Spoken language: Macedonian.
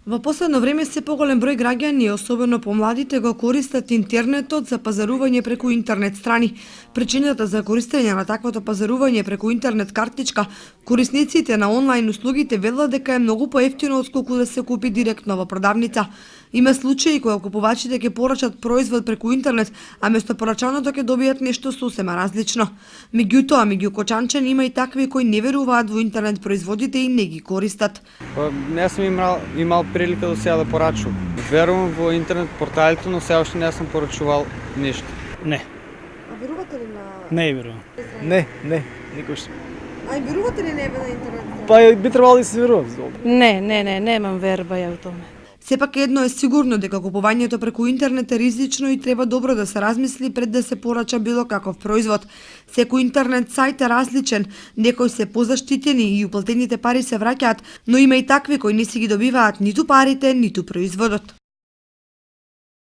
Во последно време се поголем број граѓани, особено помладите, го користат интернетот за пазарување преку интернет страни. Причината за користење на таквото пазарување преку интернет картичка, корисниците на онлайн услугите велат дека е многу поевтино отколку да се купи директно во продавница. Има случаи кога купувачите ќе порачат производ преку интернет, а место порачаното ќе добијат нешто сосема различно. Меѓутоа, меѓу кочанчани има и такви кои не веруваат во интернет производите и не ги користат. Не сум имал прилика до сега да порачувам. Верувам во интернет порталите, но сега още не съм порачувал нищо. Не, А верувате ли на... не верувам. Не, никош. А верувате ли на интернет? Па би требало да се верува. Немам верба ја у томе. Сепак едно е сигурно дека купувањето преку интернет е ризично и треба добро да се размисли пред да се порача било каков производ. Секој интернет сајт е различен, некои се позаштитени и уплатените пари се враќаат, но има и такви кои не си ги добиваат ниту парите, ниту производот.